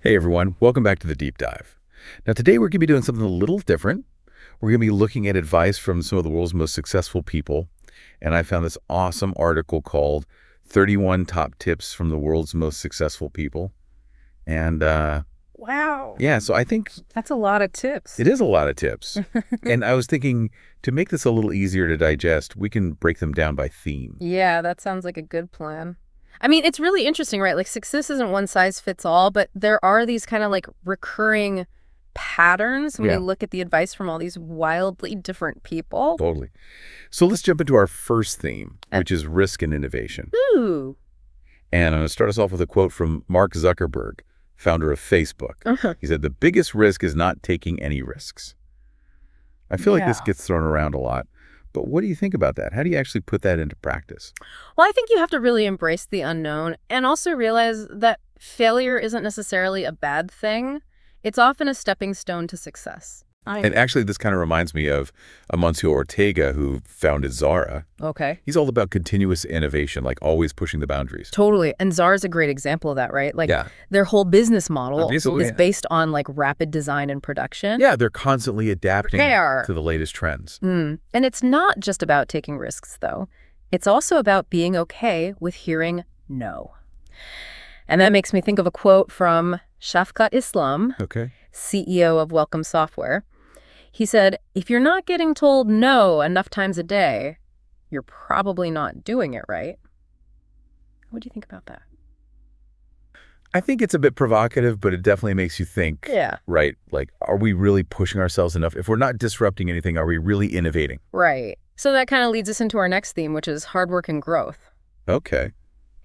Hey everyone, welcome back to the Deep Dive. Now today we're going to be doing something a little different. We're going to be looking at advice from some of the world's most successful people. And I found this awesome article called 31 Top Tips from the World's Most Successful People. And Wow. yeah, so I think That's a lot of tips. it is a lot of tips. And I was thinking to make this a little easier to digest, we can break them down by theme. Yeah, that sounds like a good plan. I mean, it's really interesting, right? Like success isn't one size fits all, but there are these kind of like recurring patterns when Yeah. you look at the advice from all these wildly different people. Totally. So let's jump into our first theme, Uh, which is risk and innovation. Ooh. And I'm going to start us off with a quote from Mark Zuckerberg, founder of Facebook. Uh-huh. He said, "The biggest risk is not taking any risks." I feel like this Yeah. gets thrown around a lot, but what do you think about that? How do you actually put that into practice? Well, I think you have to really embrace the unknown and also realize that failure isn't necessarily a bad thing. It's often a stepping stone to success. And actually, this kind of reminds me of Amancio Ortega, who founded Zara. Okay. He's all about continuous innovation, like always pushing the boundaries. Totally. And Zara's a great example of that, right? Like Yeah. their whole business model Obviously. is based on like rapid design and production. Yeah, they're constantly adapting Prepare. to the latest trends. And it's not just about taking risks, though. It's also about being okay with hearing no. And that makes me think of a quote from Shafqat Islam, Okay. CEO of Welcome Software. He said, "If you're not getting told no enough times a day, you're probably not doing it right." What do you think about that? I think it's a bit provocative, but it definitely makes you think, Yeah. right? Like, are we really pushing ourselves enough? If we're not disrupting anything, are we really innovating? Right. So that kind of leads us into our next theme, which is hard work and growth. Okay.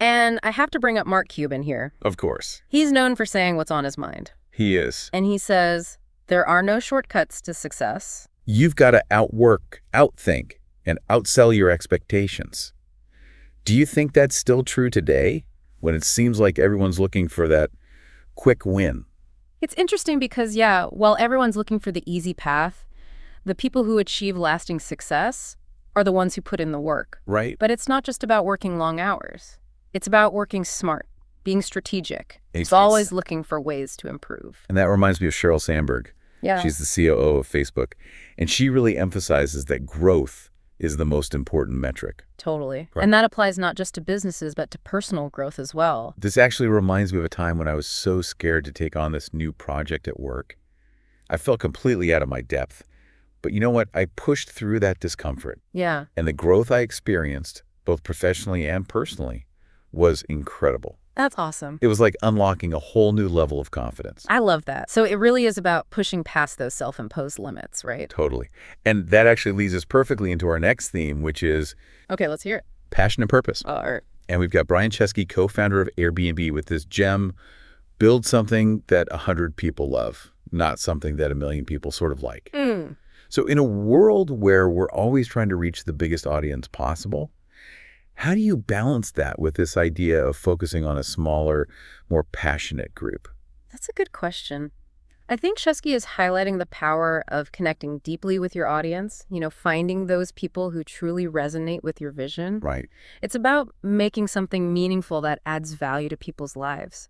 And I have to bring up Mark Cuban here. Of course. He's known for saying what's on his mind. He is. And he says, there are no shortcuts to success. You've got to outwork, outthink, and outsell your expectations. Do you think that's still true today when it seems like everyone's looking for that quick win? It's interesting because, yeah, while everyone's looking for the easy path, the people who achieve lasting success are the ones who put in the work. Right? But it's not just about working long hours. It's about working smart, being strategic. It's It's- always looking for ways to improve. And that reminds me of Sheryl Sandberg. Yeah. She's the COO of Facebook. And she really emphasizes that growth is the most important metric. Totally. Right. And that applies not just to businesses, but to personal growth as well. This actually reminds me of a time when I was so scared to take on this new project at work. I felt completely out of my depth. But you know what? I pushed through that discomfort. Yeah. And the growth I experienced, both professionally and personally, was incredible. That's awesome. It was like unlocking a whole new level of confidence. I love that. So it really is about pushing past those self-imposed limits, right? Totally. And that actually leads us perfectly into our next theme, which is Okay, let's hear it. passion and purpose. All right. And we've got Brian Chesky, co-founder of Airbnb, with this gem: build something that 100 people love, not something that 1 million people sort of like. So in a world where we're always trying to reach the biggest audience possible, how do you balance that with this idea of focusing on a smaller, more passionate group? That's a good question. I think Chesky is highlighting the power of connecting deeply with your audience, finding those people who truly resonate with your vision. Right. It's about making something meaningful that adds value to people's lives.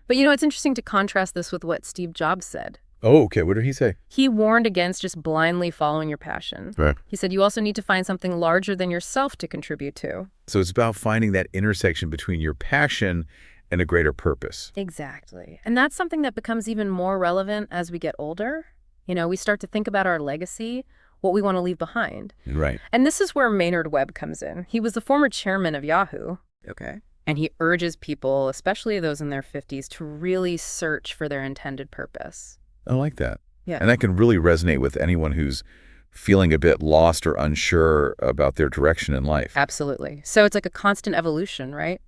But it's interesting to contrast this with what Steve Jobs said. Oh, okay. What did he say? He warned against just blindly following your passion. Right. He said you also need to find something larger than yourself to contribute to. So it's about finding that intersection between your passion and a greater purpose. Exactly. And that's something that becomes even more relevant as we get older. We start to think about our legacy, what we want to leave behind. Right. And this is where Maynard Webb comes in. He was the former chairman of Yahoo. Okay. And he urges people, especially those in their 50s, to really search for their intended purpose. I like that. Yeah. And that can really resonate with anyone who's feeling a bit lost or unsure about their direction in life. Absolutely. So it's like a constant evolution, right?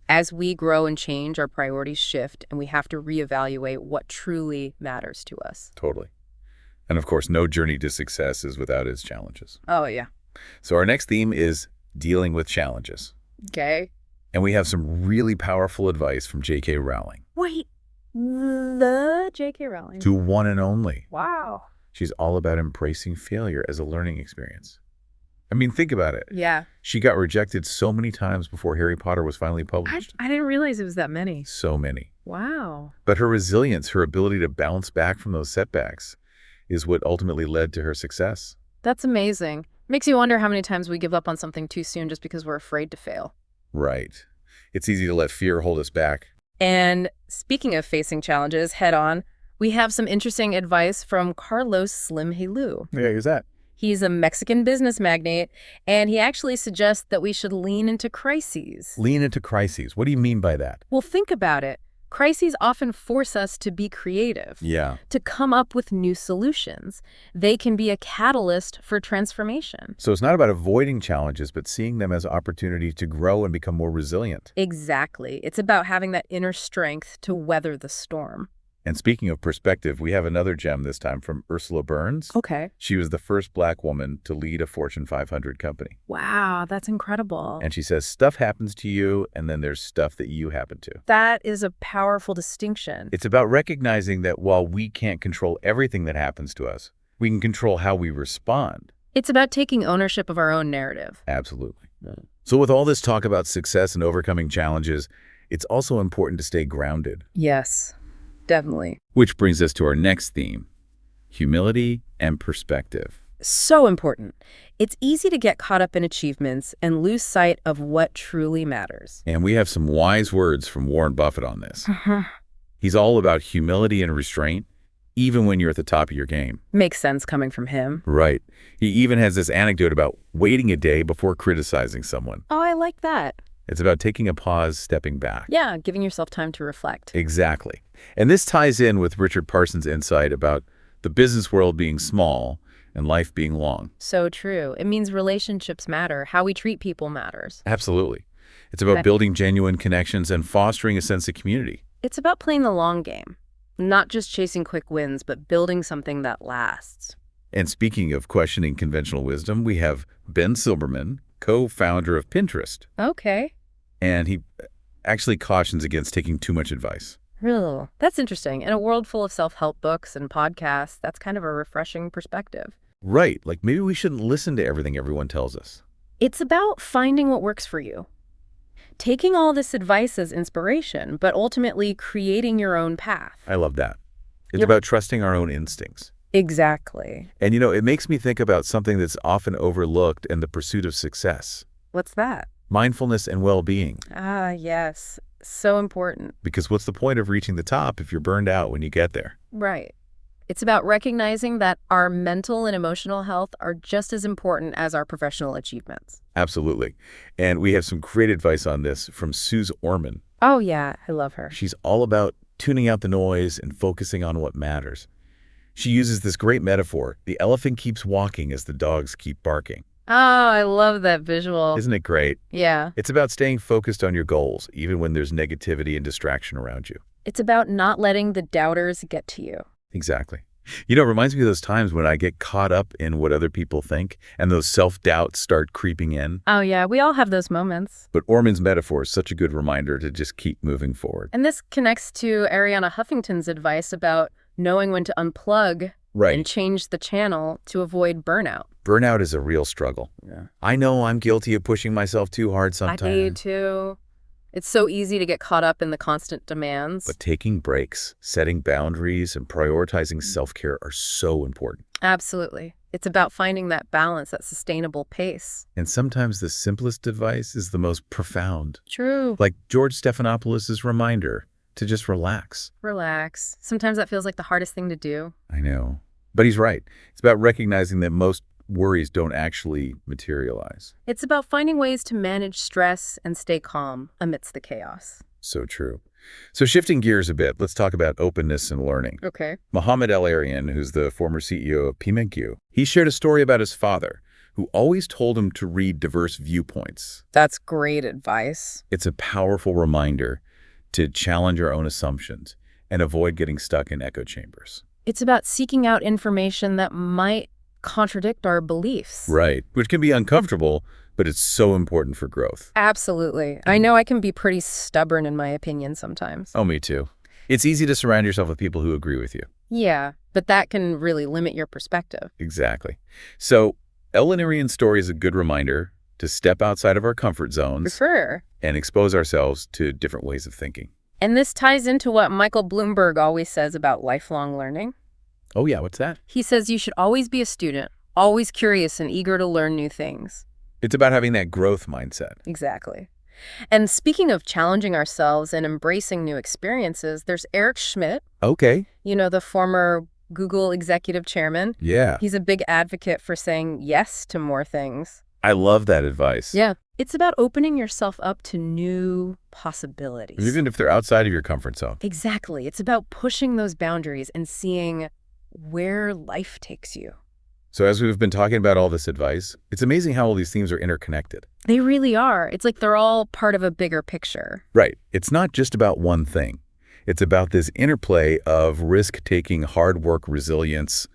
As we grow and change, our priorities shift, and we have to reevaluate what truly matters to us. Totally. And of course, no journey to success is without its challenges. Oh, yeah. So our next theme is dealing with challenges. Okay. And we have some really powerful advice from J.K. Rowling. Wait, the J.K. Rowling. To one and only. Wow. She's all about embracing failure as a learning experience. I mean, think about it. Yeah. She got rejected so many times before Harry Potter was finally published. I didn't realize it was that many. So many. Wow. But her resilience, her ability to bounce back from those setbacks, is what ultimately led to her success. That's amazing. Makes you wonder how many times we give up on something too soon just because we're afraid to fail. Right. It's easy to let fear hold us back. And speaking of facing challenges head on, we have some interesting advice from Carlos Slim Helú. Yeah, who's that? He's a Mexican business magnate, and he actually suggests that we should lean into crises. Lean into crises. What do you mean by that? Well, think about it. Crises often force us to be creative, Yeah. to come up with new solutions. They can be a catalyst for transformation. So it's not about avoiding challenges, but seeing them as opportunity to grow and become more resilient. Exactly. It's about having that inner strength to weather the storm. And speaking of perspective, we have another gem this time from Ursula Burns. Okay. She was the first Black woman to lead a Fortune 500 company. Wow, that's incredible. And she says, stuff happens to you, and then there's stuff that you happen to. That is a powerful distinction. It's about recognizing that while we can't control everything that happens to us, we can control how we respond. It's about taking ownership of our own narrative. Absolutely. So with all this talk about success and overcoming challenges, it's also important to stay grounded. Yes, definitely. Which brings us to our next theme, humility and perspective. So important. It's easy to get caught up in achievements and lose sight of what truly matters. And we have some wise words from Warren Buffett on this. He's all about humility and restraint, even when you're at the top of your game. Makes sense coming from him. Right. He even has this anecdote about waiting a day before criticizing someone. Oh, I like that. It's about taking a pause, stepping back. Yeah, giving yourself time to reflect. Exactly. And this ties in with Richard Parsons' insight about the business world being small and life being long. So true. It means relationships matter. How we treat people matters. Absolutely. It's about building genuine connections and fostering a sense of community. It's about playing the long game. Not just chasing quick wins, but building something that lasts. And speaking of questioning conventional wisdom, we have Ben Silbermann, co-founder of Pinterest. Okay. And he actually cautions against taking too much advice. Really? That's interesting. In a world full of self-help books and podcasts, that's kind of a refreshing perspective. Right. Like maybe we shouldn't listen to everything everyone tells us. It's about finding what works for you. Taking all this advice as inspiration, but ultimately creating your own path. I love that. It's Yep. about trusting our own instincts. Exactly. And you know, it makes me think about something that's often overlooked in the pursuit of success. What's that? Mindfulness and well-being. Ah, yes. So important. Because what's the point of reaching the top if you're burned out when you get there? Right. It's about recognizing that our mental and emotional health are just as important as our professional achievements. Absolutely. And we have some great advice on this from Suze Orman. Oh, yeah. I love her. She's all about tuning out the noise and focusing on what matters. She uses this great metaphor. The elephant keeps walking as the dogs keep barking. Oh, I love that visual. Isn't it great? Yeah. It's about staying focused on your goals, even when there's negativity and distraction around you. It's about not letting the doubters get to you. Exactly. You know, it reminds me of those times when I get caught up in what other people think and those self-doubts start creeping in. Oh, yeah. We all have those moments. But Orman's metaphor is such a good reminder to just keep moving forward. And this connects to Arianna Huffington's advice about knowing when to unplug and change the channel to avoid burnout. Burnout is a real struggle. Yeah. I know I'm guilty of pushing myself too hard sometimes. I do too. It's so easy to get caught up in the constant demands. But taking breaks, setting boundaries, and prioritizing self-care are so important. Absolutely. It's about finding that balance, that sustainable pace. And sometimes the simplest advice is the most profound. True. Like George Stephanopoulos' reminder to just relax. Relax. Sometimes that feels like the hardest thing to do. I know. But he's right. It's about recognizing that most worries don't actually materialize. It's about finding ways to manage stress and stay calm amidst the chaos. So true. So shifting gears a bit, let's talk about openness and learning. Okay. Mohamed El-Arian, who's the former CEO of pinnacle, he shared a story about his father, who always told him to read diverse viewpoints. That's great advice. It's a powerful reminder to challenge our own assumptions and avoid getting stuck in echo chambers. It's about seeking out information that might contradict our beliefs. Right, which can be uncomfortable, but it's so important for growth. Absolutely. I know I can be pretty stubborn in my opinion sometimes. Oh, me too. It's easy to surround yourself with people who agree with you. Yeah, but that can really limit your perspective. Exactly. So El-Arian's story is a good reminder to step outside of our comfort zones For sure. and expose ourselves to different ways of thinking. And this ties into what Michael Bloomberg always says about lifelong learning. Oh, yeah, what's that? He says you should always be a student, always curious and eager to learn new things. It's about having that growth mindset. Exactly. And speaking of challenging ourselves and embracing new experiences, there's Eric Schmidt, Okay. the former Google executive chairman. Yeah. He's a big advocate for saying yes to more things. I love that advice. Yeah. It's about opening yourself up to new possibilities. Even if they're outside of your comfort zone. Exactly. It's about pushing those boundaries and seeing where life takes you. So as we've been talking about all this advice, it's amazing how all these themes are interconnected. They really are. It's like they're all part of a bigger picture. Right. It's not just about one thing. It's about this interplay of risk-taking, hard work, resilience,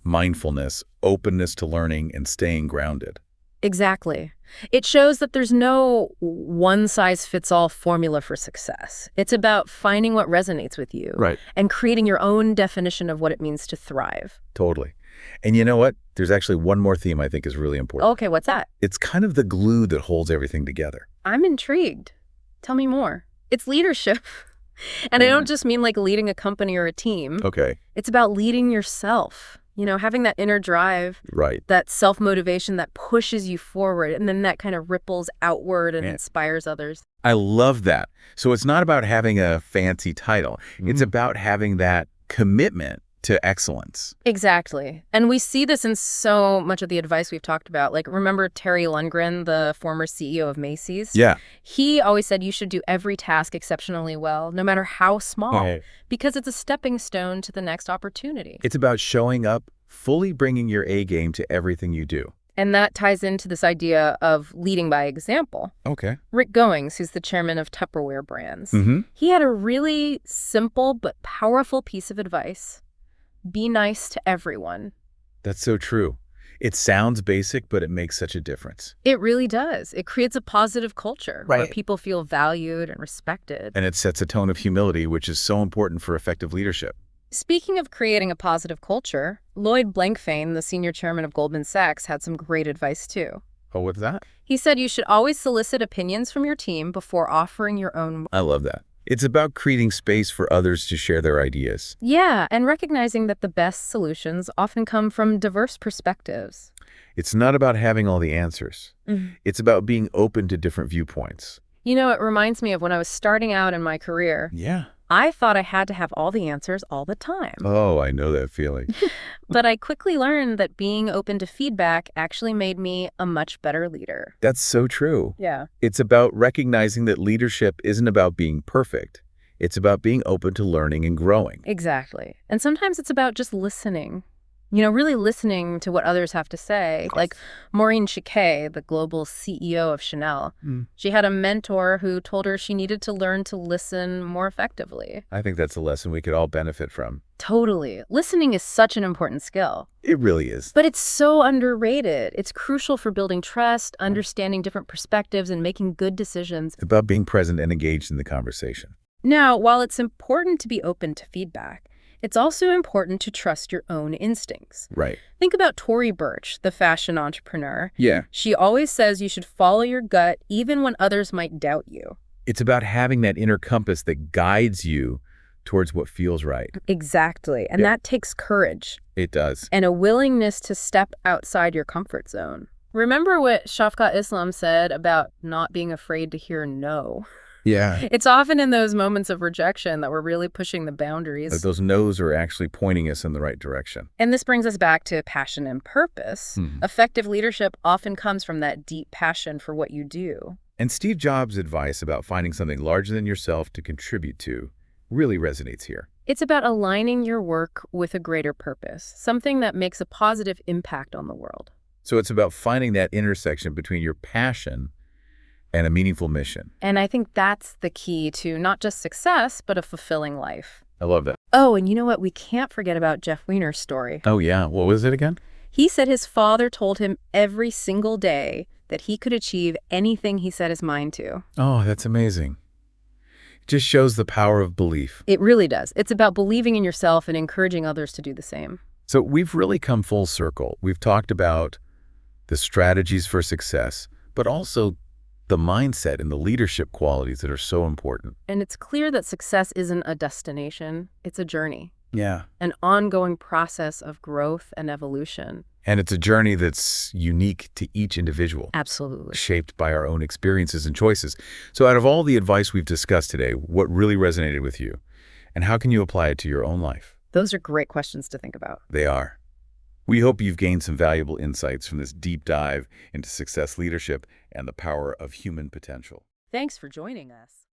mindfulness, openness to learning, and staying grounded. Exactly. It shows that there's no one-size-fits-all formula for success. It's about finding what resonates with you. Right. And creating your own definition of what it means to thrive. Totally. And you know what? There's actually one more theme I think is really important. Okay, what's that? It's kind of the glue that holds everything together. I'm intrigued. Tell me more. It's leadership. And I don't just mean like leading a company or a team. Okay. It's about leading yourself. Having that inner drive, Right. that self-motivation that pushes you forward, and then that kind of ripples outward and inspires others. I love that. So it's not about having a fancy title. It's about having that commitment to excellence. Exactly. And we see this in so much of the advice we've talked about. Like, remember Terry Lundgren, the former CEO of Macy's? Yeah. He always said you should do every task exceptionally well, no matter how small, because it's a stepping stone to the next opportunity. It's about showing up, fully bringing your A game to everything you do. And that ties into this idea of leading by example. Okay. Rick Goings, who's the chairman of Tupperware Brands, Mm-hmm. he had a really simple but powerful piece of advice. Be nice to everyone. That's so true. It sounds basic, but it makes such a difference. It really does. It creates a positive culture where Right. people feel valued and respected. And it sets a tone of humility, which is so important for effective leadership. Speaking of creating a positive culture, Lloyd Blankfein, the senior chairman of Goldman Sachs, had some great advice too. Oh, what's that? He said you should always solicit opinions from your team before offering your own. I love that. It's about creating space for others to share their ideas. Yeah, and recognizing that the best solutions often come from diverse perspectives. It's not about having all the answers. Mhm. It's about being open to different viewpoints. It reminds me of when I was starting out in my career. Yeah. I thought I had to have all the answers all the time. Oh, I know that feeling. But I quickly learned that being open to feedback actually made me a much better leader. That's so true. Yeah. It's about recognizing that leadership isn't about being perfect. It's about being open to learning and growing. Exactly. And sometimes it's about just listening. Really listening to what others have to say. Like Maureen Chiquet, the global CEO of Chanel. She had a mentor who told her she needed to learn to listen more effectively. I think that's a lesson we could all benefit from. Totally. Listening is such an important skill. It really is. But it's so underrated. It's crucial for building trust, understanding different perspectives, and making good decisions. It's about being present and engaged in the conversation. Now, while it's important to be open to feedback, it's also important to trust your own instincts. Right. Think about Tory Burch, the fashion entrepreneur. Yeah. She always says you should follow your gut even when others might doubt you. It's about having that inner compass that guides you towards what feels right. Exactly. And that takes courage. It does. And a willingness to step outside your comfort zone. Remember what Shafqat Islam said about not being afraid to hear no? Yeah. It's often in those moments of rejection that we're really pushing the boundaries. Like those no's are actually pointing us in the right direction. And this brings us back to passion and purpose. Effective leadership often comes from that deep passion for what you do. And Steve Jobs' advice about finding something larger than yourself to contribute to really resonates here. It's about aligning your work with a greater purpose, something that makes a positive impact on the world. So it's about finding that intersection between your passion and a meaningful mission. And I think that's the key to not just success, but a fulfilling life. I love that. Oh, and you know what? We can't forget about Jeff Weiner's story. Oh, yeah. What was it again? He said his father told him every single day that he could achieve anything he set his mind to. Oh, that's amazing. It just shows the power of belief. It really does. It's about believing in yourself and encouraging others to do the same. So we've really come full circle. We've talked about the strategies for success, but also the mindset and the leadership qualities that are so important. And it's clear that success isn't a destination, it's a journey. Yeah. An ongoing process of growth and evolution. And it's a journey that's unique to each individual. Absolutely. Shaped by our own experiences and choices. So out of all the advice we've discussed today, what really resonated with you? And how can you apply it to your own life? Those are great questions to think about. They are. We hope you've gained some valuable insights from this deep dive into success leadership and the power of human potential. Thanks for joining us.